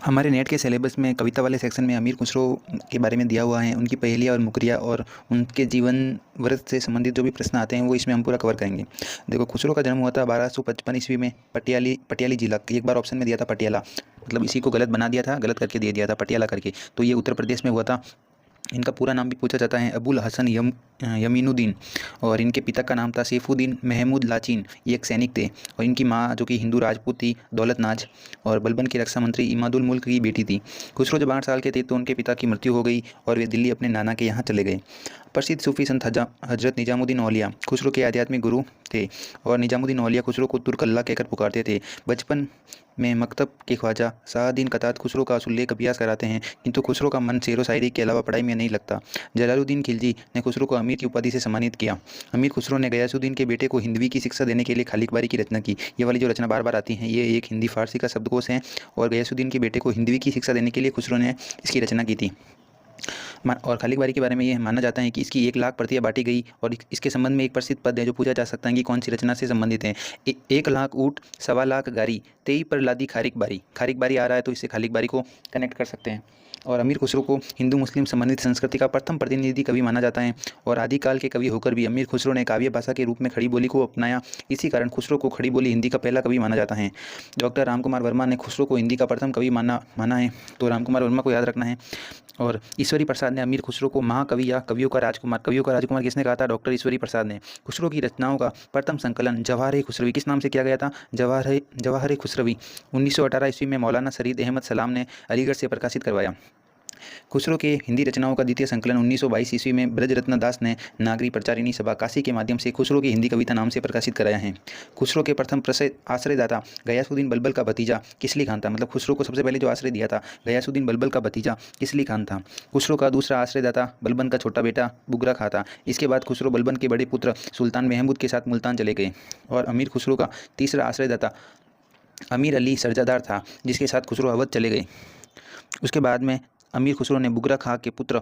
हमारे नेट के सिलेबस में कविता वाले सेक्शन में अमीर खुसरो के बारे में दिया हुआ है। उनकी पहेलियाँ और मुकरिया और उनके जीवन वृत्त से संबंधित जो भी प्रश्न आते हैं वो इसमें हम पूरा कवर करेंगे। देखो, खुसरो का जन्म हुआ था 1255 ईस्वी में पटियाली जिला। एक बार ऑप्शन में दिया था पटियाला, मतलब इसी को गलत बना दिया था, गलत करके दे दिया था पटियाला करके, तो ये उत्तर प्रदेश में हुआ था। इनका पूरा नाम भी पूछा जाता है, अबुल हसन यमीनुद्दीन, और इनके पिता का नाम था सैफुद्दीन महमूद लाचिन। ये एक सैनिक थे। और इनकी माँ जो कि हिंदू राजपूत थी, दौलत नाज, और बलबन की रक्षा मंत्री इमादुल मुल्क की बेटी थी। खुसरो जब 8 साल के थे तो उनके पिता की मृत्यु हो गई और वे दिल्ली अपने नाना के यहाँ चले गए। प्रसिद्ध सूफी संत हजरत निजामुद्दीन औलिया खुसरो के आध्यात्मिक गुरु थे, और निजामुद्दीन औलिया खुसरो को तुर्क अल्लाह कहकर पुकारते थे। बचपन में मकतब के ख्वाजा शाहदीन कतात खुसरो का असुल्लेख अभ्यास कराते हैं, किंतु खुसरो का मन शेरो शायरी के अलावा पढ़ाई में नहीं लगता। जलालुद्दीन खिलजी ने खुसरो को अमीर की उपाधि से सम्मानित किया। अमीर खुसरो ने गयासुद्दीन के बेटे को हिंदवी की शिक्षा देने के लिए खालिक बारी की रचना की। ये वाली जो रचना बार बार आती है, ये एक हिंदी फारसी का शब्दकोश है, और गयासुद्दीन के बेटे को हिंदवी की शिक्षा देने के लिए खुसरो ने इसकी रचना की थी। और खालिक बारी के बारे में ये माना जाता है कि इसकी 1 लाख प्रतियां बांटी गई, और इसके संबंध में एक प्रसिद्ध पद है जो पूछा जा सकता है कि कौन सी रचना से संबंधित है। 1 लाख ऊँट, 1.25 लाख गारी, 23 पर लादी खारिक बारी आ रहा है, तो इससे खालिक बारी को कनेक्ट कर सकते हैं। और अमीर खुसरो को हिंदू मुस्लिम संबंधित संस्कृति का प्रथम प्रतिनिधि कवि माना जाता है, और आदिकाल के कवि होकर भी अमीर खुसरो ने काव्य भाषा के रूप में खड़ी बोली को अपनाया। इसी कारण खुसरो को खड़ी बोली हिंदी का पहला कवि माना जाता है। डॉक्टर रामकुमार वर्मा ने खुसरो को हिंदी का प्रथम कवि माना है, तो रामकुमार वर्मा को याद रखना है। और ईश्वरी प्रसाद ने अमीर खुसरो को महाकवि या कवियों का राजकुमार किसने कहा था? डॉक्टर ईश्वरी प्रसाद ने। खुसरो की रचनाओं का प्रथम संकलन जवाहर खुसरवी किस नाम से किया गया था? जवाहर खुसरवी 1918 ईस्वी में मौलाना शरीद अहमद सलाम ने अलीगढ़ से प्रकाशित करवाया। खुसरो के हिंदी रचनाओं का द्वितीय संकलन 1922 ईस्वी में ब्रजरत्न दास ने नागरी प्रचारिणी सभा काशी के माध्यम से खुसरो की हिंदी कविता नाम से प्रकाशित कराया है। खुसरो के प्रथम प्रसिद्ध आश्रयदाता गयासुद्दीन बलबल का भतीजा किसली खान था। मतलब खुसरो को सबसे पहले जो आश्रय दिया था गयासुद्दीन बलबल का भतीजा किसली खान था। खुसरो का दूसरा आश्रयदाता बलबन का छोटा बेटा बुगरा खां था। इसके बाद खुसरो बलबन के बड़े पुत्र सुल्तान महमूद के साथ मुल्तान चले गए। और अमीर खुसरो का तीसरा आश्रयदाता अमीर अली सरजादार था, जिसके साथ खुसरो अवध चले गए। उसके बाद में अमीर खुसरो ने बुगरा खां के पुत्र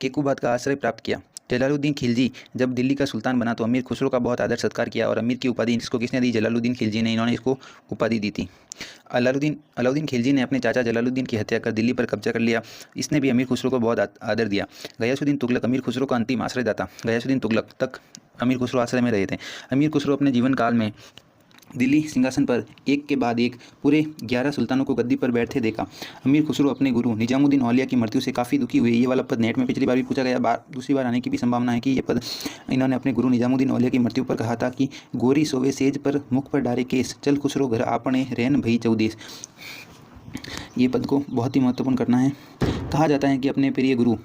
केकूबाद का आश्रय प्राप्त किया। जलालुद्दीन खिलजी जब दिल्ली का सुल्तान बना तो अमीर खुसरो का बहुत आदर सत्कार किया, और अमीर की उपाधि इसको किसने दी? जलालुद्दीन खिलजी ने। इन्होंने इसको उपाधि दी थी। अलाउद्दीन खिलजी ने अपने चाचा जलालुद्दीन की हत्या कर दिल्ली पर कब्जा कर लिया। इसने भी अमीर खुसरो को बहुत आदर दिया। गयासुद्दीन तुगलक अमीर खुसरो का अंतिम आश्रयदाता। गयासुद्दीन तुगलक तक अमीर खुसरो आश्रय में रहे थे। अमीर खुसरो अपने जीवन काल में दिल्ली सिंहासन पर एक के बाद एक पूरे 11 सुल्तानों को गद्दी पर बैठते देखा। अमीर खुसरो अपने गुरु निजामुद्दीन औलिया की मृत्यु से काफ़ी दुखी हुए। ये वाला पद नेट में पिछली बार भी पूछा गया, दूसरी बार आने की भी संभावना है कि ये पद इन्होंने अपने गुरु निजामुद्दीन औलिया की मृत्यु पर कहा था कि गोरी सोवे सेज पर मुख पर डारे केस, चल खुसरो घर आपने रहन भई चौदेश। ये पद को बहुत ही महत्वपूर्ण करना है। कहा जाता है कि अपने प्रिय गुरु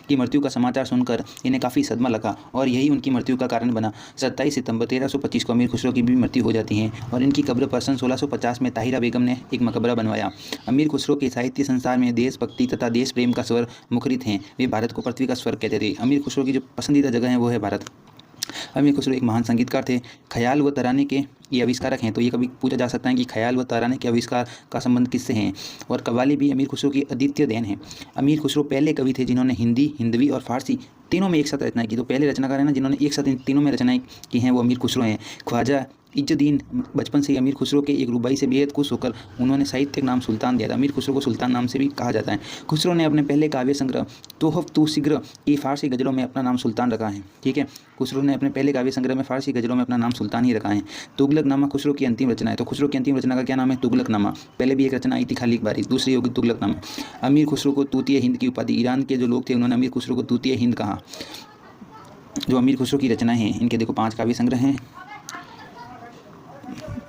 की मृत्यु का समाचार सुनकर इन्हें काफ़ी सदमा लगा, और यही उनकी मृत्यु का कारण बना। 27 सितंबर 1325 को अमीर खुसरो की भी मृत्यु हो जाती है, और इनकी कब्र पर सन 1650 में ताहिरा बेगम ने एक मकबरा बनवाया। अमीर खुसरो के साहित्य संसार में देशभक्ति तथा देश प्रेम का स्वर मुखरित हैं। वे भारत को पृथ्वी का स्वर्ग कहते थे। अमीर खुसरो की जो पसंदीदा जगह है वो है भारत। अमीर खुसरो एक महान संगीतकार थे। ख्याल व तराने के ये आविष्कारक हैं, तो ये कभी पूछा जा सकता है कि ख्याल व तराने के आविष्कार का संबंध किससे हैं। और कव्वाली भी अमीर खुसरो की अद्वितीय देन है। अमीर खुसरो पहले कवि थे जिन्होंने हिंदी, हिंदवी और फारसी तीनों में एक साथ रचनाएं की। तो पहले रचनाकार है ना जिन्होंने एक साथ इन तीनों में रचनाएं की हैं, वो अमीर खुसरो हैं। ख्वाजा इज्जुद्दीन बचपन से ही अमीर खुसरो के एक रुबाई से बेहद खुश होकर उन्होंने साहित्यिक नाम सुल्तान दिया था। अमीर खुसरो को सुल्तान नाम से भी कहा जाता है। खुसरो ने अपने पहले काव्य संग्रह तोहफ तू सिग्र की फारसी गज़लों में अपना नाम सुल्तान रखा है। ठीक है, खुसरो ने अपने पहले काव्य संग्रह में फारसी गज़लों में अपना नाम सुल्तान ही रखा है। तुगलकनामा खुसरो की अंतिम रचना है। तो खुसरो की अंतिम रचना का क्या नाम है? तुगलकनामा। पहले भी एक रचना आई थी खालिक बारी, दूसरी होगी तुगलकनामा। अमीर खुसरो को तूतिया हिंद की उपाधि, ईरान के जो लोग थे उन्होंने अमीर खुसरो को तूतिया हिंद कहा। जो अमीर खुसरो की रचनाएं हैं इनके देखो 5 काव्य संग्रह हैं।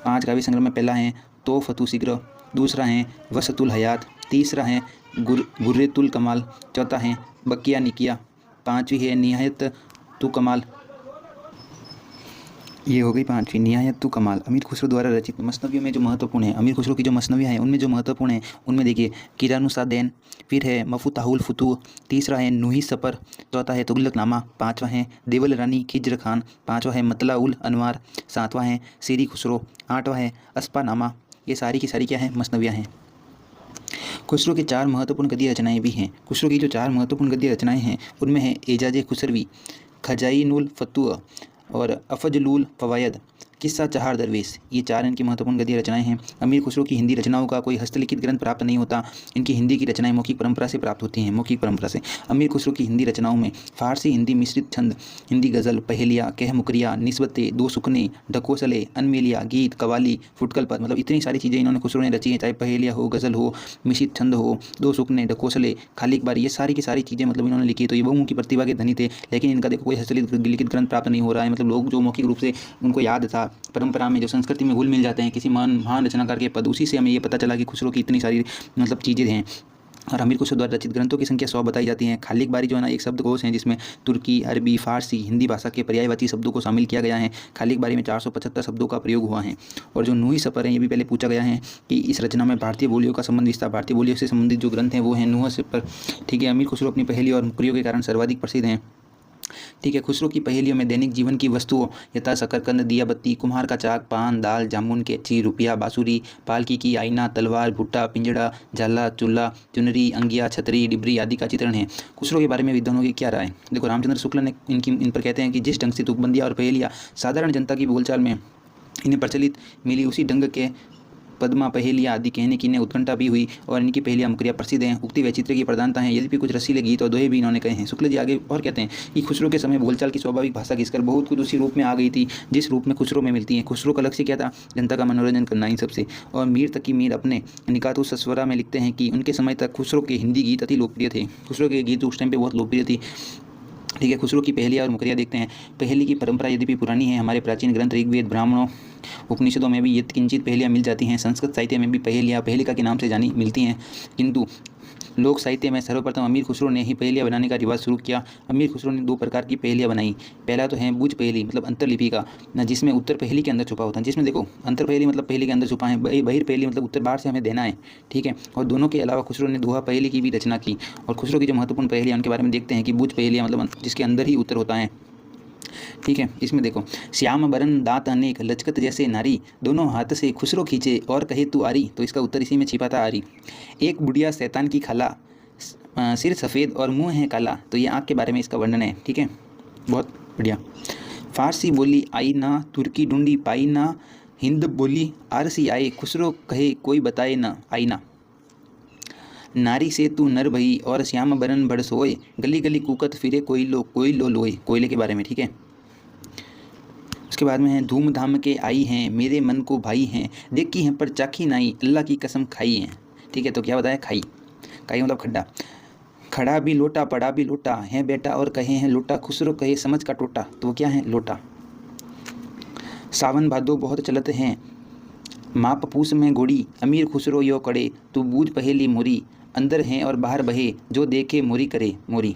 5 काव्य संग्रह में पहला है तोहफ़तुल सिग्र, दूसरा है वसतुल हयात, तीसरा है गुर्रतुल कमाल, चौथा है बकिया निकिया, 5वीं है निहायत तु कमाल। ये हो गई 5वीं निहायत तु कमाल। अमीर खुसरो द्वारा रचित मसनवियों में जो महत्वपूर्ण है, अमीर खुसरो की जो मसनवियाँ हैं उनमें जो महत्वपूर्ण है उनमें देखिए किरानुसादैन, फिर है मफुताहुल फुतूह, तीसरा है नूही सफ़र, चौथा है तुगलकनामा, 5वां है देवल रानी खिज्र खान, 5वां है मतला उल अनवार, 7वां है सीरी खुसरो, 8वां है अस्पानामा। ये सारी की सारी क्या है? मसनवियाँ हैं। खुसरो के 4 महत्वपूर्ण गद्य रचनाएँ भी हैं। खुसरो की जो 4 महत्वपूर्ण गद्य रचनाएँ हैं उनमें है एजाज खुसरवी, खजाइनुल फतूह और अफजलुल फवायद, किस्सा चहार दरवेश, ये 4 इनकी महत्वपूर्ण गद्य रचनाएं हैं। अमीर खुसरो की हिंदी रचनाओं का कोई हस्तलिखित ग्रंथ प्राप्त नहीं होता। इनकी हिंदी की रचनाएं मौखिक परंपरा से प्राप्त होती हैं, मौखिक परंपरा से। अमीर खुसरो की हिंदी रचनाओं में फारसी हिंदी मिश्रित छंद, हिंदी गज़ल, पहेलियाँ, कह मुकरिया, निस्बतें, दो सुकने, ढकोसले, अनमेलिया, गीत, कवाली, फुटकल पद, मतलब इतनी सारी चीज़ें इन्होंने खुसरो ने रची हैं, चाहे पहेलियाँ हो, गज़ल हो, मिश्रित छंद हो, दो सुकने, ढकोसले, खाली एक बार, ये सारी की सारी चीज़ें मतलब इन्होंने लिखी। तो ये बहुमुखी प्रतिभा के धनी थे, लेकिन इनका देखो कोई हस्तलिखित ग्रंथ प्राप्त नहीं हो रहा है। मतलब लोग जो मौखिक रूप से उनको याद था, परंपरा में जो संस्कृति में घुल मिल जाते हैं किसी महान रचनाकार के पद, उसी से हमें ये पता चला कि खुसरो की इतनी सारी मतलब चीज़ें हैं। और अमीर खुसरो द्वारा रचित ग्रंथों की संख्या 100 बताई जाती है। खालिक बारी जो है ना, एक शब्दकोश है जिसमें तुर्की, अरबी, फारसी, हिंदी भाषा के पर्यायवाची शब्दों को शामिल किया गया है। खालिक बारी में 475 शब्दों का प्रयोग हुआ है। और जो नूही सफ़र है, ये भी पहले पूछा गया है कि इस रचना में भारतीय बोलियों का संबंध विस्तार, भारतीय बोलियों से संबंधित जो ग्रंथ हैं वो हैं नूह सफ़र। ठीक है, अमीर खुसरो अपनी पहेली और मुकरियों के कारण सर्वाधिक प्रसिद्ध हैं। ठीक है, खुसरो की पहेलियों में दैनिक जीवन की वस्तुओं यथा शकरकंद, दिया बत्ती, कुम्हार का चाक, पान, दाल, जामुन, कैंची, रुपया, बांसुरी, पालकी की आईना, तलवार, भुट्टा, पिंजड़ा, झाला, चूल्हा, चुनरी, अंगिया, छतरी, डिबरी आदि का चित्रण है। खुसरो के बारे में विद्वानों की क्या राय? देखो, रामचंद्र शुक्ल ने इन पर कहते हैं कि जिस ढंग से तुकबंदियाँ और पहेलियाँ साधारण जनता की बोलचाल में इन्हें प्रचलित मिली, उसी ढंग के पद्मा, पहेलियाँ आदि कहने की इन्हें उत्कंठा भी हुई और इनकी पहेलियाँ मुकरियाँ प्रसिद्ध हैं। उक्ति वैचित्र्य की प्रधानता है, यद्यपि कुछ रसीले गीत और दोहे भी इन्होंने कहे हैं। शुक्ल जी आगे और कहते हैं कि खुसरो के समय बोलचाल की स्वाभाविक भाषा घिसकर बहुत कुछ उसी रूप में आ गई थी जिस रूप में खुसरो में मिलती है। खुसरो का लक्ष्य क्या था? जनता का मनोरंजन करना इन सबसे। और मीर तकी मीर अपने निकातु सस्वरा में लिखते हैं कि उनके समय तक खुसरो के हिंदी गीत अति लोकप्रिय थे। खुसरो के गीत उस टाइम पर बहुत लोकप्रिय थी। ठीक है, खुसरो की पहेलियाँ और मुकरियाँ देखते हैं। पहेली की परंपरा यद्यपि पुरानी है, हमारे प्राचीन ग्रंथ ऋग्वेद, ब्राह्मणों, उपनिषदों में भी यत्किंचित पहेलियाँ मिल जाती हैं। संस्कृत साहित्य में भी पहेलियाँ पहेलिका के नाम से जानी मिलती हैं, किंतु लोक साहित्य में सर्वप्रथम अमीर खुसरो ने ही पहेलियाँ बनाने का रिवाज शुरू किया। अमीर खुसरो ने 2 प्रकार की पहेलियाँ बनाई। पहला तो है बूझ पहेली, मतलब अंतर्लिपि का, जिसमें उत्तर पहेली के अंदर छुपा होता है। जिसमें देखो, अंतर पहेली मतलब पहेली के अंदर छुपा है, बहिर पहेली मतलब उत्तर बाहर से हमें देना है। ठीक है, और दोनों के अलावा खुसरो ने दोहा पहेली की भी रचना की। और खुसरो की जो महत्वपूर्ण पहेलियाँ उनके बारे में देखते हैं कि बूझ पहेलियाँ मतलब जिसके अंदर ही उत्तर होता है। ठीक है, इसमें देखो, श्याम बरन दांत अनेक, लचकत जैसे नारी, दोनों हाथ से खुसरो खींचे और कहे तू आरी। तो इसका उत्तर इसी में छिपा था, आरी। एक बुढ़िया शैतान की खाला, सिर सफ़ेद और मुंह है काला। तो ये आँख के बारे में इसका वर्णन है। ठीक है, बहुत बढ़िया। फारसी बोली आई ना, तुर्की ढूंढी पाई ना, हिंद बोली आरसी आए, खुसरो कहे कोई बताए ना आई ना। नारी से तू नर भई और श्याम बरन बड़ सोए, गली गली कूकत फिरे कोई लो लोए। कोयले के बारे में। ठीक है, उसके बाद में है धूमधाम के आई हैं, मेरे मन को भाई हैं, देखी हैं पर चाखी नाई, अल्लाह की कसम खाई हैं। ठीक है, तो क्या बताया? खाई। खाई मतलब खड्डा। खड़ा भी लोटा, पड़ा भी लोटा, है बेटा और कहे हैं लोटा, खुसरो कहे समझ का टोटा। तो वो क्या है? लोटा। सावन भादो बहुत चलत हैं, माप पूस में गोड़ी, अमीर खुसरो यो कड़े, तू बूझ पहेली मोरी, अंदर हैं और बाहर बहे, जो देखे मोरी करे मोरी।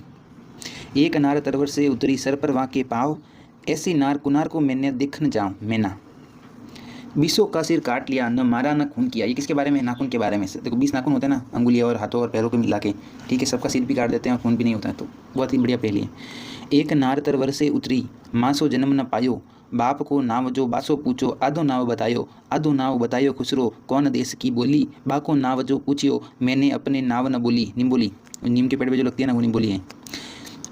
एक नार तरवर से उतरी, सर पर वहाँ के पाँव, ऐसी नार कुनार को मैंने देख न जाऊँ मैना। 20 का सिर काट लिया, न मारा न खून किया। ये किसके बारे में? नाखून के बारे में। देखो 20 नाखून होते हैं ना, अंगुलियाँ और हाथों और पैरों के मिला के। ठीक है, सबका सिर भी काट देते हैं और खून भी नहीं होता है। तो बहुत ही बढ़िया पहेली है। एक नार तरवर से उतरी, माँ सो जन्म न पायो, बाप को नाव जो बासो पूछो, आधो नाव बतायो खुसरो, कौन देश की बोली, बाको नाव जो पूछियो, मैंने अपने नाव न बोली। निम्बोली, नीम के पेड़ पे जो लगती है ना, वो निम्बोली है।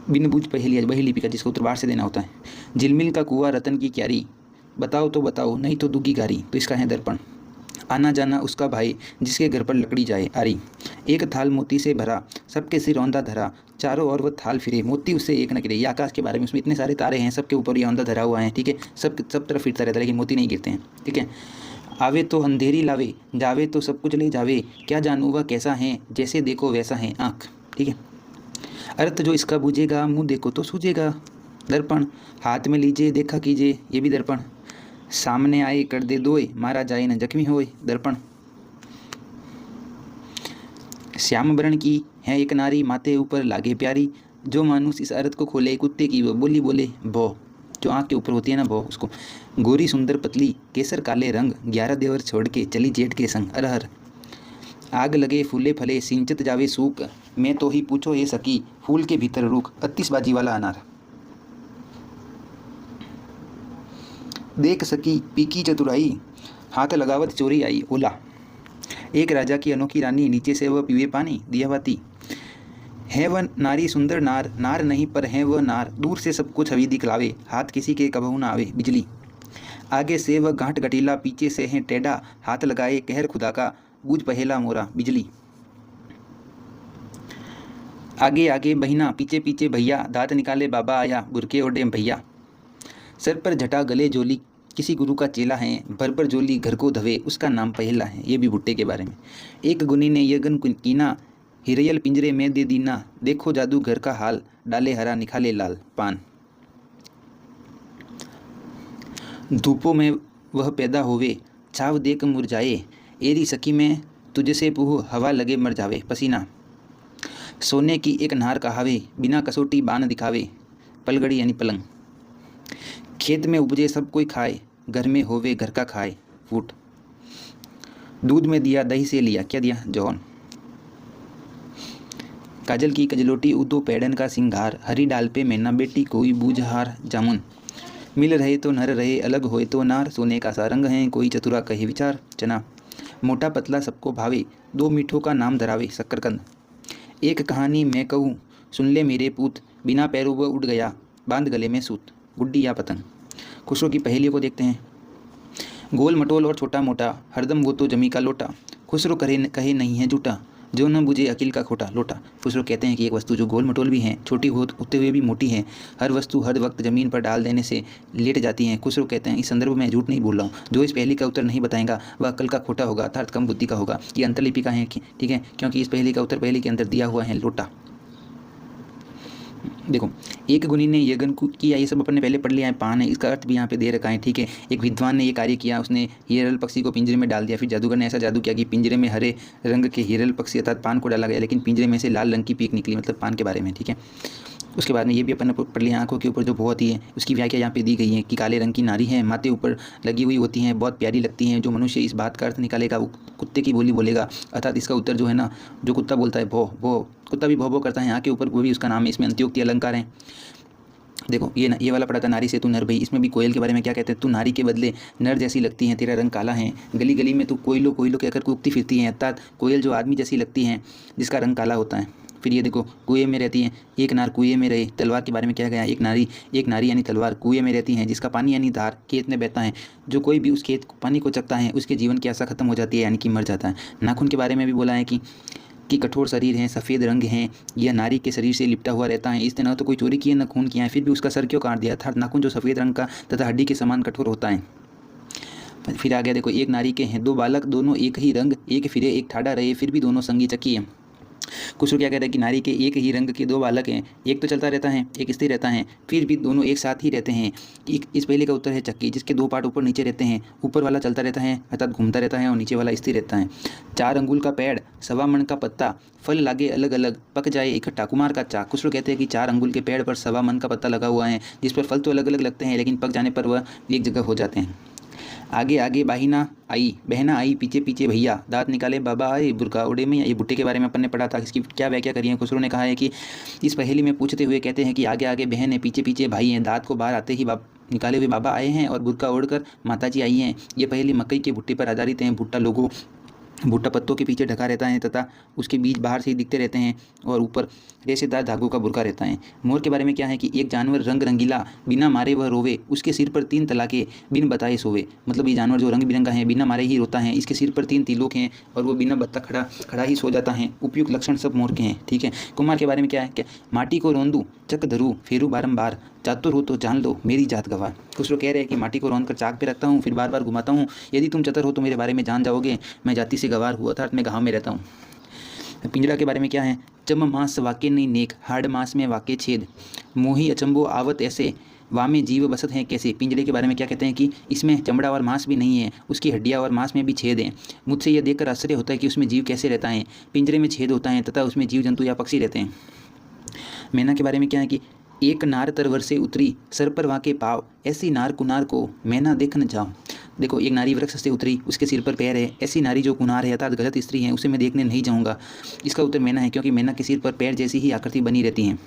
बिन बूझ पहेली है, बही लिपि का, जिसका उत्तर बाहर से देना होता है। झिलमिल का कुआं रतन की क्यारी, बताओ तो बताओ नहीं तो दुगी गारी। तो इसका है दर्पण। आना जाना उसका भाई, जिसके घर पर लकड़ी जाए आरी। एक थाल मोती से भरा, सबके सिर औंधा धरा, चारों ओर वह थाल फिरे, मोती उससे एक न गिरे। ये आकाश के बारे में, उसमें इतने सारे तारे हैं, सबके ऊपर ये औंधा धरा हुआ है। ठीक है, सब तरफ फिरता रहता है, लेकिन मोती नहीं गिरते हैं। ठीक है, आवे तो अंधेरी लावे, जावे तो सब कुछ ले जावे, क्या जानू वह कैसा है, जैसे देखो वैसा है आँख। ठीक है, अर्थ जो इसका बूझेगा, मुँह देखो तो सूझेगा। दर्पण, हाथ में लीजिए देखा कीजिए, ये भी दर्पण। सामने आए कर दे दोए, मारा जाए न जख्मी होए। दर्पण। श्याम बरण की है एक नारी, माथे ऊपर लागे प्यारी, जो मानुस इस अर्थ को खोले, कुत्ते की वो बोली बोले भौ। जो आँख के ऊपर होती है ना, भौ, उसको। गोरी सुंदर पतली, केसर काले रंग, 11 देवर छोड़ के चली जेठ के संग। अरहर। आग लगे फूले फले, सिंचत जावे सूख, मैं तो ही पूछो ये सकी, फूल के भीतर रुख। 38 बाजी वाला अनार। देख सकी पीकी चतुराई, हाथ लगावत चोरी आई। ओला। एक राजा की अनोखी रानी, नीचे से वह पीवे पानी। दियावाती। है वह नारी सुंदर नार, नार नहीं पर है वह नार, दूर से सबको छवि दिखलावे, हाथ किसी के कबहू न आवे। बिजली। आगे से वह गांठ गटीला, पीछे से है टेढ़ा, हाथ लगाए कहर खुदा का, बूझ पहेला मोरा बिजली। आगे आगे बहिना, पीछे पीछे भैया, दांत निकाले बाबा आया, बुरके ओढ़े भैया। सर पर झटा गले झोली, किसी गुरु का चेला है, भर भर झोली घर को धवे, उसका नाम पहेला है। ये भी भुट्टे के बारे में। एक गुनी ने यगन कीना, हिरयल पिंजरे में दे दीना, देखो जादू घर का हाल, डाले हरा निकाले लाल पान। धूपों में वह पैदा होवे, छाव देख मुरझाए, एरी सखी में तुझसे पूह, हवा लगे मर जावे पसीना। सोने की एक नार कहावे, बिना कसौटी बान दिखावे, पलगड़ी यानी पलंग। खेत में उपजे सब कोई खाए, घर में होवे घर का खाए फूट। दूध में दिया दही से लिया, क्या दिया? जौन। काजल की कजलोटी उदो पैडन का सिंगार, हरी डाल पे मैना बेटी कोई बूझहार जामुन। मिल रहे तो नर रहे, अलग होए तो नार, सोने का सा रंग है कोई चतुरा कहे विचार। चना मोटा पतला सबको भावे, दो मीठों का नाम धरावे शक्करकंद। एक कहानी मैं कहूँ सुन ले मेरे पूत, बिना पैरों वह उड़ गया, बांध गले में सूत। गुड्डी या पतंग। खुसरो की पहेलियों को देखते हैं। गोल मटोल और छोटा मोटा, हरदम वो तो जमी का लोटा, खुसरो कहे नहीं है झूठा, जो न बुझे अकिल का खोटा लोटा। खुसरो कहते हैं कि एक वस्तु जो गोल मटोल भी है, छोटी होते हुए भी मोटी है, हर वस्तु हर वक्त ज़मीन पर डाल देने से लेट जाती हैं। खुसरो कहते हैं इस संदर्भ में झूठ नहीं बोल रहा हूँ, जो इस पहेली का उत्तर नहीं बताएगा वह अकल का खोटा होगा, अर्थात कम बुद्धि का होगा। ये अंतर्लिपि का है, ठीक है, क्योंकि इस पहेली का उत्तर पहेली के अंदर दिया हुआ है लोटा। देखो, एक गुनी ने यज्ञ किया, ये सब अपन ने पहले पढ़ लिया है, पान है, इसका अर्थ भी यहाँ पे दे रखा है, ठीक है। एक विद्वान ने ये कार्य किया, उसने हिरल पक्षी को पिंजरे में डाल दिया, फिर जादूगर ने ऐसा जादू किया कि पिंजरे में हरे रंग के हिरल पक्षी अर्थात पान को डाला गया, लेकिन पिंजरे में से लाल रंग की पीक निकली, मतलब पान के बारे में, ठीक है। उसके बाद में ये भी अपन ने पढ़ लिया, आंखों के ऊपर जो भौं होती है उसकी व्याख्या यहाँ पे दी गई है कि काले रंग की नारी है, माथे ऊपर लगी हुई होती हैं, बहुत प्यारी लगती हैं। जो मनुष्य इस बात का अर्थ निकालेगा वो कुत्ते की बोली बोलेगा, अर्थात इसका उत्तर जो है ना, जो कुत्ता बोलता है भौ भौ, कुत्ता भी भौ भौ करता है, आँख के ऊपर वो भी उसका नाम है। इसमें अंत्योक्ति अलंकार हैं। देखो ये वाला पढ़ा था, नारी से तू नर भई, इसमें भी कोयल के बारे में क्या कहते हैं, तू नारी के बदले नर जैसी लगती है, तेरा रंग काला है, गली गली में तू कोयलो कोयलो कहकर कूकती फिरती है, अर्थात कोयल जो आदमी जैसी लगती है जिसका रंग काला होता है। फिर ये देखो, कुएं में रहती है, एक नार कुएं में रहे। तलवार के बारे में क्या गया, एक नारी यानी तलवार कुएं में रहती है, जिसका पानी यानी धार खेत में बहता है, जो कोई भी उस खेत पानी को चखता है उसके जीवन की आशा खत्म हो जाती है, यानी कि मर जाता है। नाखून के बारे में भी बोला है कि कठोर शरीर है, सफ़ेद रंग है, यह नारी के शरीर से लिपटा हुआ रहता है, इसने न तो कोई चोरी की है न खून किया है, फिर भी उसका सर क्यों काट दिया, अर्थात नाखून जो सफ़ेद रंग का तथा हड्डी के समान कठोर होता है। फिर आ गया देखो, एक नारी के हैं दो बालक, दोनों एक ही रंग, एक फिरे एक ठाड़ा रहे, फिर भी दोनों संगी चकी है। कुछ लोग क्या कहते हैं कि नारी के एक ही रंग के दो बालक हैं, एक तो चलता रहता है एक स्थिर रहता है, फिर भी दोनों एक साथ ही रहते हैं। इस पहले का उत्तर है चक्की, जिसके दो पार्ट ऊपर नीचे रहते हैं, ऊपर वाला चलता रहता है अर्थात घूमता रहता है और नीचे वाला स्थिर रहता है। 4 अंगुल का पेड़, 1.25 मन का पत्ता, फल लागे अलग अलग, पक जाए इकट्ठा, कुमार का चाक। कुछ लोग कहते हैं कि 4 अंगुल के पेड़ पर 1.25 मन का पत्ता लगा हुआ है, जिस पर फल तो अलग अलग लगते हैं लेकिन पक जाने पर वह एक जगह हो जाते हैं। आगे आगे बहना आई, पीछे पीछे भैया, दांत निकाले बाबा आए, बुरका उड़े में। ये भुट्टे के बारे में अपन ने पढ़ा था, इसकी क्या व्याख्या करी है। खुसरो ने कहा है कि इस पहेली में पूछते हुए कहते हैं कि आगे आगे बहन है, पीछे पीछे भाई हैं, दांत को बाहर आते ही निकाले हुए बाबा आए हैं और बुरका ओढ़कर माताजी आई हैं। ये पहेली मकई के भुट्टे पर आधारित है। भुट्टा पत्तों के पीछे ढका रहता है तथा उसके बीज बाहर से ही दिखते रहते हैं और ऊपर रेशेदार धागों का बुरका रहता है। मोर के बारे में क्या है कि एक जानवर रंग रंगीला, बिना मारे वह रोवे, उसके सिर पर 3 तलाके, बिन बताए सोवे। मतलब ये जानवर जो रंग बिरंगा है, बिना मारे ही रोता है, इसके सिर पर 3 तिलोक हैं और वो बिना बत्ता खड़ा ही सो जाता है। उपयुक्त लक्षण सब मोर के हैं, ठीक है। कुमार के बारे में क्या है, क्या माटी को रोंदू, चक धरू, फेरू बारंबार, चातुर हो तो जान लो मेरी जात गवार। कुछ लोग कह रहे हैं कि माटी को रौंद कर चाक पे रखता हूँ, फिर बार बार घुमाता हूँ, यदि तुम चतुर हो तो मेरे बारे में जान जाओगे, मैं जाति से गवार हूँ, अर्थात मैं गाँव में रहता हूँ। पिंजरा के बारे में क्या है, चम मांस वाके नहीं नेक, हाड़ मांस में वाके छेद, मोही अचंबो आवत ऐसे, वामे जीव बसत हैं कैसे। पिंजरे के बारे में क्या कहते हैं कि इसमें चमड़ा और मांस भी नहीं है, उसकी हड्डियाँ और मांस में भी छेद हैं। मुझसे यह देखकर आश्चर्य होता है कि उसमें जीव कैसे रहता है। पिंजरे में छेद होता है तथा उसमें जीव जंतु या पक्षी रहते हैं। मैना के बारे में क्या है कि एक नार तरवर से उतरी, सर पर वाके पाव, ऐसी नार कुनार को मैना देख न जाओ। देखो, एक नारी वृक्ष से उतरी, उसके सिर पर पैर है, ऐसी नारी जो कुनार है अर्थात गलत स्त्री है, उसे मैं देखने नहीं जाऊँगा। इसका उत्तर मैना है, क्योंकि मैना के सिर पर पैर जैसी ही आकृति बनी रहती है।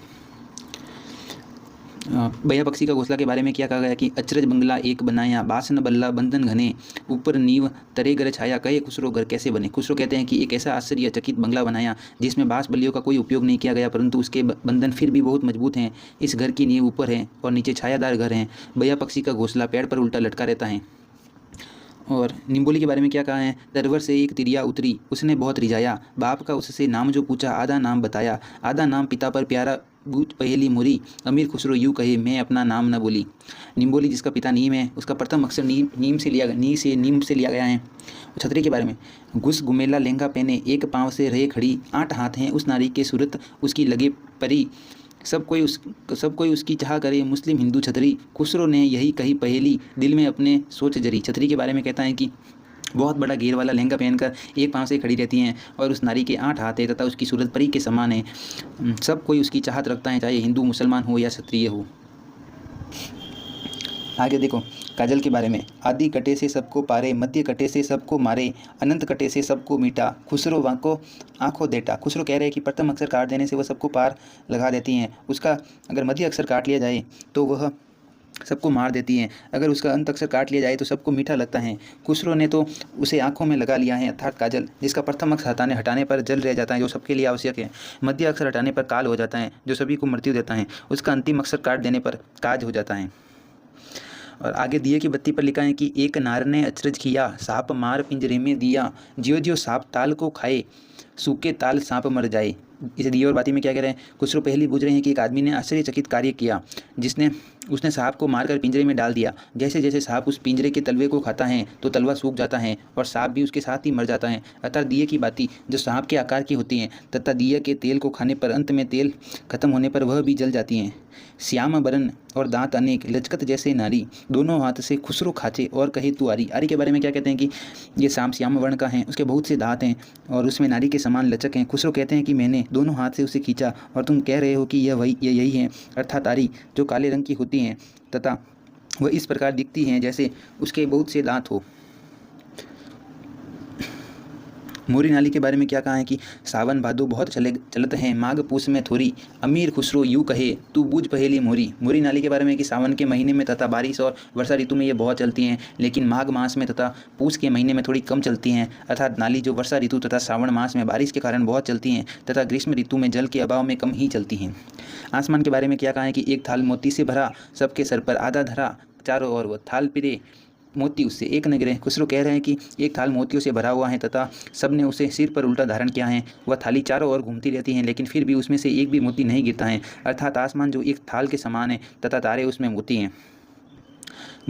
भैया पक्षी का घोंसला के बारे में क्या कहा गया कि अचरज बंगला एक बनाया, बास न बल्ला बंधन घने, ऊपर नींव तरे घर छाया, कहे खुसरो घर कैसे बने। खुसरो कहते हैं कि एक ऐसा आश्चर्यचकित बंगला बनाया जिसमें बांस बल्लियों का कोई उपयोग नहीं किया गया, परंतु उसके बंधन फिर भी बहुत मजबूत हैं। इस घर की नींव ऊपर है और नीचे छायादार घर हैं। भैया पक्षी का घोंसला पेड़ पर उल्टा लटका रहता है। और निम्बोली के बारे में क्या कहा है, तरवर से एक तिरिया उतरी, उसने बहुत रिझाया, बाप का उससे नाम जो पूछा, आधा नाम बताया, आधा नाम पिता पर प्यारा, बूझ पहेली मोरी, अमीर खुसरो यूँ कहे, मैं अपना नाम न बोली। निम्बोली जिसका पिता नीम है, उसका प्रथम अक्षर नीम से लिया गया है। छतरी के बारे में, घुस घुमेला लहंगा पहने, एक पाँव से रहे खड़ी, 8 हाथ हैं उस नारी के सूरत, उसकी लगे परी, सब कोई उसकी चाह करे, मुस्लिम हिंदू छतरी, खुसरो ने यही कही पहेली, दिल में अपने सोच जरी। छतरी के बारे में कहता है कि बहुत बड़ा घेर वाला लहंगा पहनकर एक पाँव से खड़ी रहती हैं और उस नारी के 8 हाथ है तथा उसकी सूरत परी के समान है। सब कोई उसकी चाहत रखता है, चाहे हिंदू मुसलमान हो या क्षत्रिय हो। आगे देखो काजल के बारे में, आदि कटे से सबको पारे, मध्य कटे से सबको मारे, अनंत कटे से सबको मीटा, खुसरो वाको आंखों देटा। खुसरो कह रहे हैं कि प्रथम अक्षर काट देने से वह सबको पार लगा देती हैं, उसका अगर मध्य अक्षर काट लिया जाए तो वह सबको मार देती हैं, अगर उसका अंत अक्षर काट लिया जाए तो सबको मीठा लगता है। खुसरो ने तो उसे आंखों में लगा लिया है, अर्थात काजल, जिसका प्रथम अक्षर हटाने पर जल रह जाता है जो सबके लिए आवश्यक है, मध्य अक्षर हटाने पर काल हो जाता है जो सभी को मृत्यु देता है, उसका अंतिम अक्षर काट देने पर काज हो जाता है। और आगे दिए की बत्ती पर लिखा है कि एक नार ने अचरज किया, सांप मार पिंजरे में दिया, ज्यो ज्यो सांप ताल को खाए, सूखे ताल सांप मर जाए। इसे दिए और बाती में क्या कह रहे हैं, खुसरो पहली बूझ रहे हैं कि एक आदमी ने आश्चर्यचकित कार्य किया, उसने सांप को मारकर पिंजरे में डाल दिया। जैसे जैसे सांप उस पिंजरे के तलवे को खाता है तो तलवा सूख जाता है और सांप भी उसके साथ ही मर जाता है। अतः दिए की बाती जो सांप के आकार की होती हैं तथा दिए के तेल को खाने पर अंत में तेल खत्म होने पर वह भी जल जाती हैं। श्याम बरन और दांत अनेक, लचकत जैसे नारी, दोनों हाथ से खुसरो खाचे और कहे तू आरी। आरी के बारे में क्या कहते हैं कि ये सांप श्याम वर्ण का है, उसके बहुत से दांत हैं और उसमें नारी के समान लचक हैं। खुसरो कहते हैं कि मैंने दोनों हाथ से उसे खींचा और तुम कह रहे हो कि यही है, अर्थात आरी जो काले रंग की होती हैं तथा वह इस प्रकार दिखती हैं जैसे उसके बहुत से दांत हो। मोरी नाली के बारे में क्या कहा है कि सावन भादो बहुत चलत हैं, माघ पूस में थोरी, अमीर खुसरो यूँ कहे तू बूझ पहेली मोरी। मोरी नाली के बारे में कि सावन के महीने में तथा बारिश और वर्षा ऋतु में ये बहुत चलती हैं, लेकिन माघ मास में तथा पूस के महीने में थोड़ी कम चलती हैं। अर्थात नाली जो वर्षा ऋतु तथा श्रावण मास में बारिश के कारण बहुत चलती हैं तथा ग्रीष्म ऋतु में जल के अभाव में कम ही चलती हैं। आसमान के बारे में क्या कहा है कि एक थाल मोती से भरा, सबके सर पर आधा धरा, चारों ओर वह थाल पिरे, मोती उससे एक न गिरे। खुसरो कह रहे हैं कि एक थाल मोतियों से भरा हुआ है तथा सबने उसे सिर पर उल्टा धारण किया है, वह थाली चारों ओर घूमती रहती है लेकिन फिर भी उसमें से एक भी मोती नहीं गिरता है। अर्थात आसमान जो एक थाल के समान है तथा तारे उसमें मोती हैं।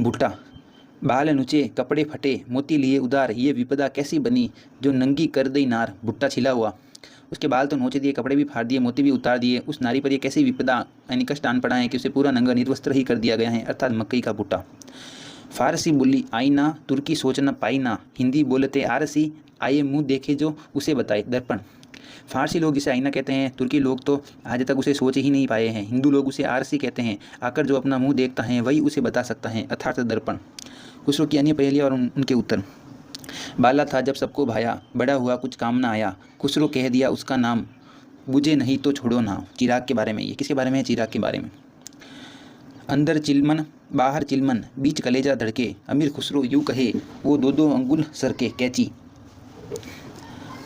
भुट्टा, बाल नुचे कपड़े फटे, मोती लिए उदार, ये विपदा कैसी बनी, जो नंगी कर दई नार। भुट्टा छिला हुआ, उसके बाल तो नोचे दिए, कपड़े भी फाड़ दिए, मोती भी उतार दिए, उस नारी पर यह कैसी विपदा यानी कष्ट आन पड़ा है कि उसे पूरा नंगा निर्वस्त्र ही कर दिया गया है, अर्थात मकई का भुट्टा। फारसी बोली आई ना, तुर्की सोच न पाई ना, हिंदी बोलते आरसी, आए मुंह देखे जो उसे बताए। दर्पण, फारसी लोग इसे आईना कहते हैं, तुर्की लोग तो आज तक उसे सोच ही नहीं पाए हैं, हिंदू लोग उसे आरसी कहते हैं, आकर जो अपना मुंह देखता है वही उसे बता सकता है, अर्थात दर्पण। खुसरो की अन्य पहेलियाँ और उनके उत्तर। बाला था जब सबको भाया, बड़ा हुआ कुछ काम ना आया, खुसरो कह दिया उसका नाम, बुझे नहीं तो छोड़ो ना। चिराग के बारे में, ये किसके बारे में है, चिराग के बारे में। अंदर चिलमन बाहर चिलमन, बीच कलेजा धड़के, अमीर खुसरो यूँ कहे वो दो दो अंगुल सरके। कैची,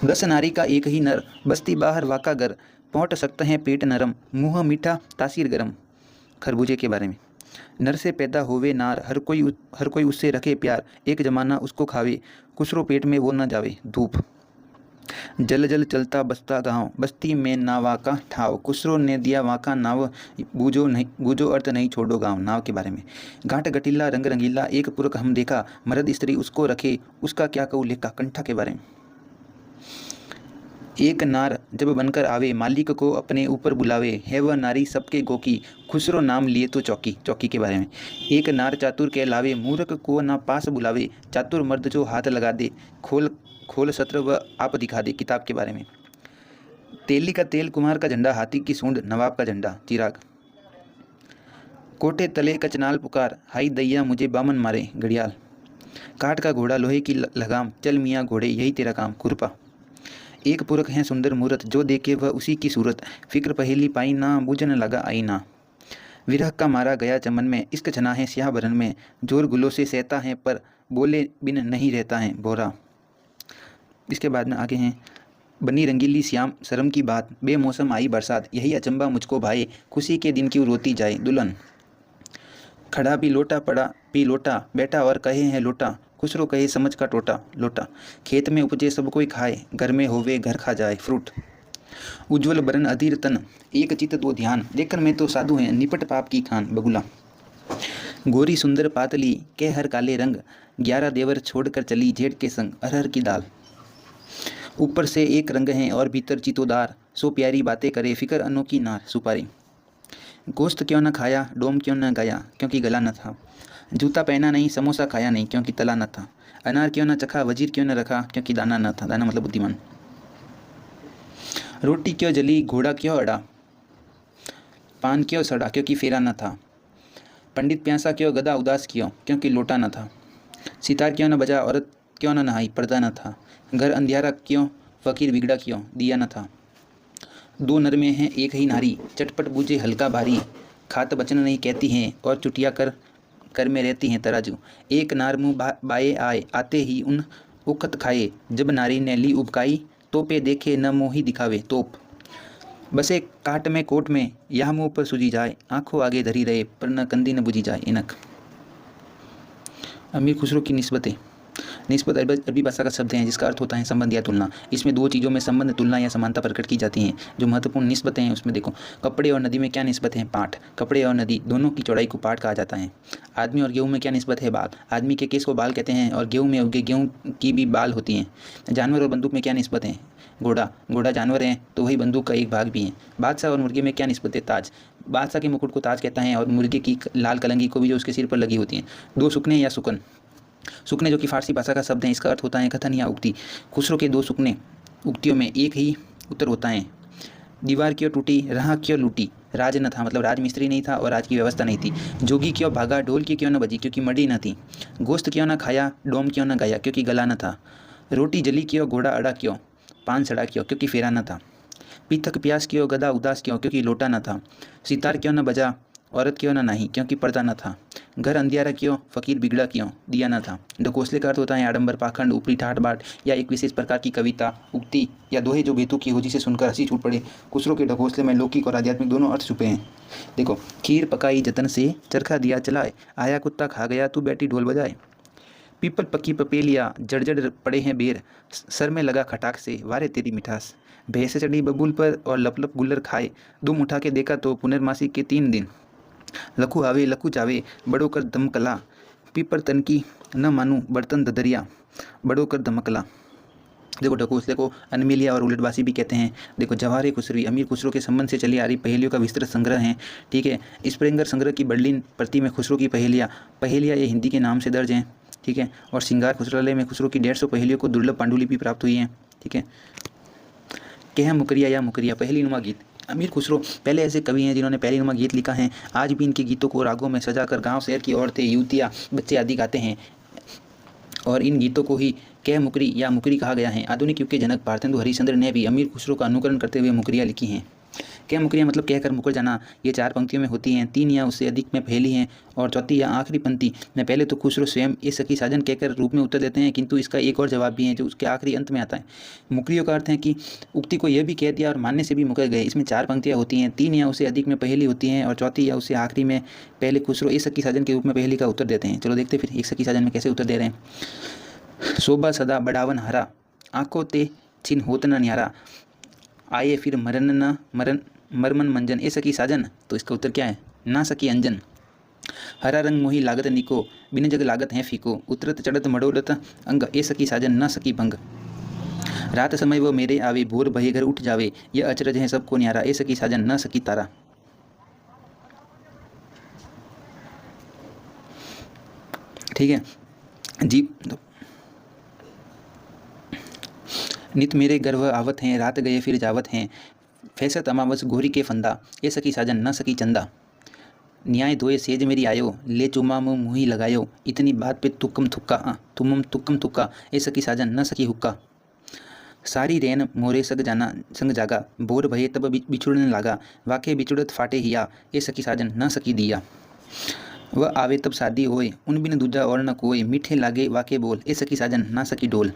10 नारी का एक ही नर, बस्ती बाहर वाका घर, पहुँच सकते हैं पेट नरम, मुँह मीठा तासीर गरम। खरबूजे के बारे में, नर से पैदा होवे नार, हर कोई उससे रखे प्यार, एक जमाना उसको खावे, खुसरो पेट में वो न जावे। धूप, जल जल चलता बसता गाँव, बस्ती में नावा का ठाव, खुसरो ने दिया वाका नाव, बूझो अर्थ नहीं छोड़ो गाँव। नाव के बारे में, घाट गटीला रंग रंगीला, एक पुरख हम देखा, मर्द स्त्री उसको रखे, उसका क्या कहूँ लेखा। कंठा के बारे में, एक नार जब बनकर आवे, मालिक को अपने ऊपर बुलावे, है वह नारी सबके गोकी, खुसरो नाम लिए तो चौकी। चौकी के बारे में, एक नार चातुर कहलावे, मूर्ख को ना पास बुलावे, चातुर मर्द जो हाथ लगा दे, खोल सत्र व आप दिखा दे। किताब के बारे में, तेली का तेल कुम्हार का झंडा, हाथी की सूंड नवाब का झंडा। चिराग, कोटे तले कचनाल पुकार, हाई दैया मुझे बामन मारे। घड़ियाल, काठ का घोड़ा लोहे की लगाम, चल मियाँ घोड़े यही तेरा काम। खुरपा, एक पुरख है सुंदर मूरत, जो देखे वह उसी की सूरत, फिक्र पहेली पाई ना, बूझन लगा आई ना। विरह का मारा गया चमन में, इश्क छना है स्याह बरन में, जोर गुलों से सहता है पर बोले बिन नहीं रहता है बोरा। इसके बाद में आगे हैं, बनी रंगीली श्याम शर्म की बात, बेमौसम आई बरसात, यही अचंबा मुझको भाए, खुशी के दिन क्यों रोती जाए दुल्हन। खड़ा भी लोटा पड़ा पी लोटा, बैठा और कहे हैं लोटा, खुसरो कहे समझ का टोटा लोटा। खेत में उपजे सब कोई खाए, घर में होवे घर खा जाए फ्रूट। उज्ज्वल बरन अधीर तन, एक चित दो ध्यान, देखकर मैं तो साधु हैं निपट पाप की खान बगुला। गोरी सुंदर पातली के हर काले रंग, 11 देवर छोड़कर चली जेठ के संग अरहर की दाल। ऊपर से एक रंग है और भीतर चितोदार, सो प्यारी बातें करे फिकर अनोखी नार सुपारी। गोश्त क्यों न खाया डोम क्यों न गाया, क्योंकि गला न था। जूता पहना नहीं समोसा खाया नहीं, क्योंकि तला न था। अनार क्यों न चखा वजीर क्यों न रखा, क्योंकि दाना न था। दाना मतलब बुद्धिमान। रोटी क्यों जली घोड़ा क्यों अड़ा, पान क्यों सड़ा, क्योंकि फेरा न था। पंडित प्यासा क्यों गधा उदास क्यों, क्योंकि लोटा न था। सितार क्यों न बजा औरत क्यों न नहाई, पर्दा न था। घर अंधियारा क्यों फकीर बिगड़ा क्यों, दिया न था। दो नर में है एक ही नारी, चटपट बूझे हल्का भारी, खात बचन नहीं कहती हैं और चुटिया कर कर में रहती हैं तराजू। एक नार मुँह बाए आए, आते ही उन उखत खाए, जब नारी ने ली उबकाई, तोपे देखे न मोही दिखावे तोप। बसे काट में कोट में, यह मुँह पर सूझी जाए, आंखों आगे धरी रहे पर न कंदी न बुझी जाए इनक। अमीर खुसरो की निस्बतें। निस्बत अरबी भाषा का शब्द है जिसका अर्थ होता है संबंध या तुलना। इसमें दो चीज़ों में संबंध तुलना या समानता प्रकट की जाती हैं। जो महत्वपूर्ण निस्बतें हैं उसमें देखो, कपड़े और नदी में क्या निस्बत है, पाठ। कपड़े और नदी दोनों की चौड़ाई को पाठ कहा जाता है। आदमी और गेहूँ में क्या निस्बत है, बाल। आदमी के केस को बाल कहते हैं और गेहूँ में उगे गेहूँ की भी बाल होती हैं। जानवर और बंदूक में क्या निस्बत है, घोड़ा। घोड़ा जानवर है तो वही बंदूक का एक भाग भी है। बादशाह और मुर्गे में क्या निस्बत है, ताज। बादशाह के मुकुट को ताज कहता है और मुर्गे की लाल कलंगी को भी जो उसके सिर पर लगी होती है। दो सुकने या सुकन। सुकने जो कि फारसी भाषा का शब्द है, इसका अर्थ होता है कथन या उक्ति। खुसरो के दो सुकने उक्तियों में एक ही उत्तर होता है। दीवार क्यों टूटी राह क्यों लूटी, राज न था मतलब राजमिस्त्री नहीं था और राज की व्यवस्था नहीं थी। जोगी क्यों भागा ढोल की क्यों न बजी, क्योंकि मड़ी न थी। गोश्त क्यों न खाया डोम क्यों न गाया, क्योंकि गला न था। रोटी जली क्यों घोड़ा अड़ा क्यों, पान सड़ा क्यों, क्योंकि फेरा न था। पीतक प्यास क्यों गधा उदास क्यों, क्योंकि लोटा न था। सितार क्यों न बजा औरत क्यों न नाही, क्योंकि पर्दा न था। घर अंधियारा क्यों फकीर बिगड़ा क्यों, दिया न था। ढकोसले का अर्थ होता है आडंबर, पाखंड, ऊपरी ठाट बाट या एक विशेष प्रकार की कविता, उक्ति या दोहे जो बेतुकी हो जिसे सुनकर हंसी छूट पड़े। खुसरो के ढकोसले में लौकिक और आध्यात्मिक दोनों अर्थ छुपे हैं। देखो, खीर पकाई जतन से चरखा दिया चलाए, आया कुत्ता खा गया तू बैठी ढोल बजाए। पीपल पक्की पपेलिया जड़ पड़े हैं बेर, सर में लगा खटाक से वारे तेरी मिठास। भैंस चढ़ी बबूल पर और लप लप गुल्लर खाए, दुम उठा के देखा तो पुनर्मासी के 3 दिन। लखू आवे लखू जावे बड़ो कर दमकला, पीपर तन की न मानू बर्तन ददरिया बड़ो कर दमकला। देखो, ढकोसले को अनमिलिया और उलटवासी भी कहते हैं। देखो, जवाहर खुसरी अमीर खुसरो के संबंध से चली आ रही पहेलियों का विस्तृत संग्रह है। ठीक है, स्प्रेंगर संग्रह की बर्लिन प्रति में खुसरो की पहेलियाँ ये हिंदी के नाम से दर्ज हैं। ठीक है, और श्रृंगार खुसरालय में खुसरो की 150 पहेलियों को दुर्लभ पांडुलिपि प्राप्त हुई है। ठीक है, कह मुकरिया या मुकरिया पहली नुमा गीत। अमीर खुसरो पहले ऐसे कवि हैं जिन्होंने पहली नुमा गीत लिखा है। आज भी इनके गीतों को रागों में सजाकर गांव शहर की औरतें युवतियाँ बच्चे आदि गाते हैं और इन गीतों को ही कह मुकरी या मुकरी कहा गया है। आधुनिक युग के जनक भारतेंदु हरिश्चंद्र ने भी अमीर खुसरो का अनुकरण करते हुए मुकरियाँ लिखी हैं। कह मुकरियाँ मतलब कहकर मुकर जाना। ये 4 पंक्तियों में होती हैं, 3 या उससे अधिक में पहली हैं और चौथी या आखिरी पंक्ति में पहले तो खुसरो स्वयं ये सखी साजन कहकर रूप में उत्तर देते हैं, किंतु इसका एक और जवाब भी है जो उसके आखिरी अंत में आता है। मुकरियों का अर्थ है कि उक्ति को यह भी कह दिया और मानने से भी मुकर गए। इसमें 4 पंक्तियाँ होती हैं, 3 या उससे अधिक में पहली होती हैं और चौथी या उससे आखिरी में पहले खुसरो एक सखी साजन के रूप में पहली का उत्तर देते हैं। चलो देखते फिर एक सखी साजन में कैसे उत्तर दे रहे हैं। शोभा सदा बढ़ावन हरा, आंखों ते छिन होत न न्यारा, आए फिर मरन न मरन मरमन मंजन ए सकी साजन। तो इसका उत्तर क्या है, ना सकी अंजन। हरा रंग मोही लागत निको, बिन जग लागत है फीको, उतरत चढ़त मडोरत अंग, ए सकी साजन ना सकी भंग। रात समय वो मेरे आवे, भोर भये घर उठ जावे, यह अचरज है सबको न्यारा, ए सकी साजन ना सकी तारा। ठीक है जी। नित मेरे गर्भ आवत हैं, रात गए फिर जावत हैं, फैसत अमावस घोरी के फंदा, ये सकी साजन न सकी चंदा। न्याय धोए सेज मेरी आयो, ले चुमा मुँह मुही लगायो, इतनी बात पे तुक्कम थुक्का ये सकी साजन न सकी हुक्का। सारी रैन मोरे संग जागा, बोर भये तब बिछुड़न लागा, वाके बिछुड़त फाटे हिया, ए सखी साजन न सकी दिया। वह आवे तब शादी होए, उन बिन दूजा और न कोई, मीठे लागे वाके बोल, ए सखी साजन ना सकी डोल।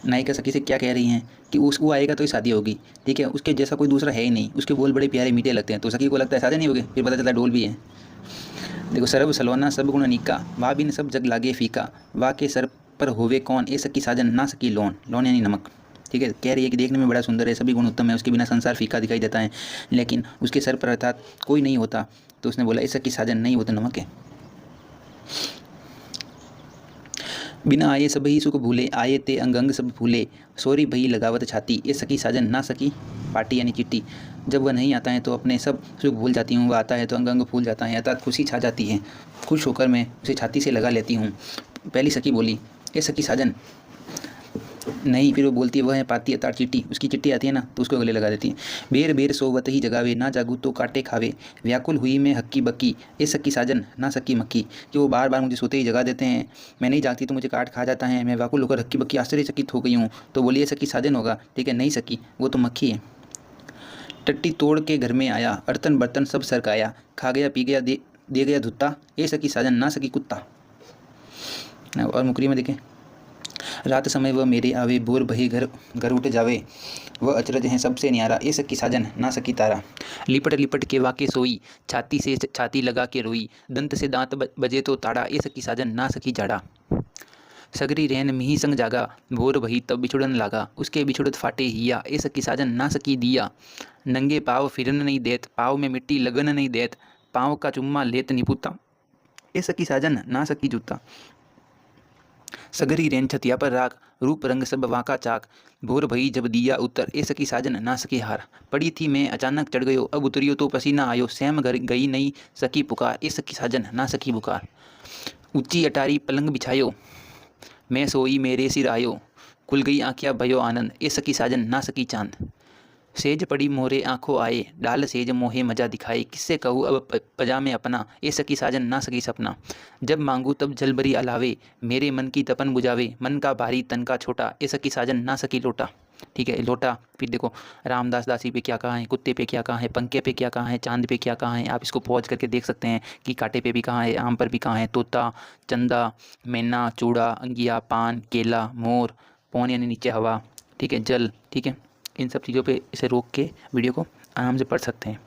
नायिका सखी से क्या कह रही हैं कि वो आएगा तो ही शादी होगी, ठीक है, उसके जैसा कोई दूसरा है ही नहीं, उसके बोल बड़े प्यारे मीठे लगते हैं, तो सखी को लगता है साजन ही होगे, फिर पता चलता है डोल भी है। देखो, सर्व सलोना सब गुण अनीका, वाह बिन सब जग लागे फीका, वाह के सर पर होवे कौन, ए सखी साजन ना सकी लोन, लोन यानी नमक, ठीक है। कह रही है कि देखने में बड़ा सुंदर है, सभी गुण उत्तम है, उसके बिना संसार फीका दिखाई देता है, लेकिन उसके सर पर अर्थात कोई नहीं होता, तो उसने बोला ए सखी साजन नहीं, वो तो नमक है। बिना आए सब ही सुख भूले, आए ते अंग अंग सब फूले, सोरी भई लगावत छाती, ये सकी साजन ना सकी पाटी यानी चिट्ठी। जब वह नहीं आता है तो अपने सब सुख भूल जाती हूँ, वह आता है तो अंग अंग फूल जाता है, अर्थात खुशी छा जाती है, खुश होकर मैं उसे छाती से लगा लेती हूँ। पहली सखी बोली ये सखी साजन नहीं, फिर वो बोलती है वह है पाती अतार चिट्ठी, उसकी चिट्ठी आती है ना तो उसको गले लगा देती है। बेर बेर सोवत ही जगावे, ना जागू तो काटे खावे, व्याकुल हुई मैं हक्की बक्की, ए सकी साजन ना सकी मक्की, कि वो बार बार मुझे सोते ही जगा देते हैं, मैं नहीं जागती तो मुझे काट खा जाता है, मैं व्याकुल होकर हक्की बक्की आश्चर्यचकित हो गई हूँ, तो बोलिए सकी साजन होगा, ठीक है, नहीं सकी, वो तो मक्खी है। टट्टी तोड़ के घर में आया, बर्तन बर्तन सब सरकाया, खा गया पी गया दे गया धुत्ता, ए सकी साजन ना सकी कुत्ता। और मुकरी में देखें, रात समय वह मेरे आवे, बोर भई घर घर उठ जावे, वह अचरज हैं सबसे न्यारा, ए सकी साजन ना सकी तारा। लिपट लिपट के वाके सोई, छाती से छाती लगा के रोई, दंत से दांत बजे तो ताड़ा, ए सकी साजन ना सकी जाड़ा। सगरी रैन मिही संग जागा, भोर भई तब बिछुड़न लागा, उसके बिछुड़त फाटे हिया, ए सकी साजन ना सकी दिया। नंगे पाँव फिरन नहीं देत, पाँव में मिट्टी लगन नहीं देत, पाँव का चुम्मा लेत निपुता, ए सकी साजन ना सकी जूता। सगरी रेन छतिया पर राख, रूप रंग सब वाका चाक, भोर भई जब दिया उत्तर, ए सकी साजन ना सकी हार। पड़ी थी मैं अचानक चढ़ गयो, अब उतरियो तो पसीना आयो, सैम घर गई नहीं सकी पुकार, ए सकी साजन ना सकी बुकार। ऊंची अटारी पलंग बिछायो, मैं सोई मेरे सिर आयो, खुल गई आँखिया भयो आनंद, ए सकी साजन ना सकी चांद। सेज पड़ी मोरे आँखों आए, डाल सेज मोहे मजा दिखाए, किससे कहूँ अब पजामे अपना, ए सकी साजन ना सकी सपना। जब मांगू तब जलबरी अलावे, मेरे मन की तपन बुझावे, मन का भारी तन का छोटा, ए सकी साजन ना सकी लोटा, ठीक है, लोटा। फिर देखो, रामदास दासी पे क्या कहा है, कुत्ते पे क्या कहा है, पंखे पे क्या कहा है, चांद पे क्या कहा है, आप इसको पॉज करके देख सकते हैं कि कांटे पे भी कहा है, आम पर भी कहा है, तोता, चंदा, मैना, चूड़ा, अंगिया, पान, केला, मोर, पौन यानी नीचे हवा, ठीक है, जल, ठीक है, इन सब चीज़ों पे इसे रोक के वीडियो को आराम से पढ़ सकते हैं।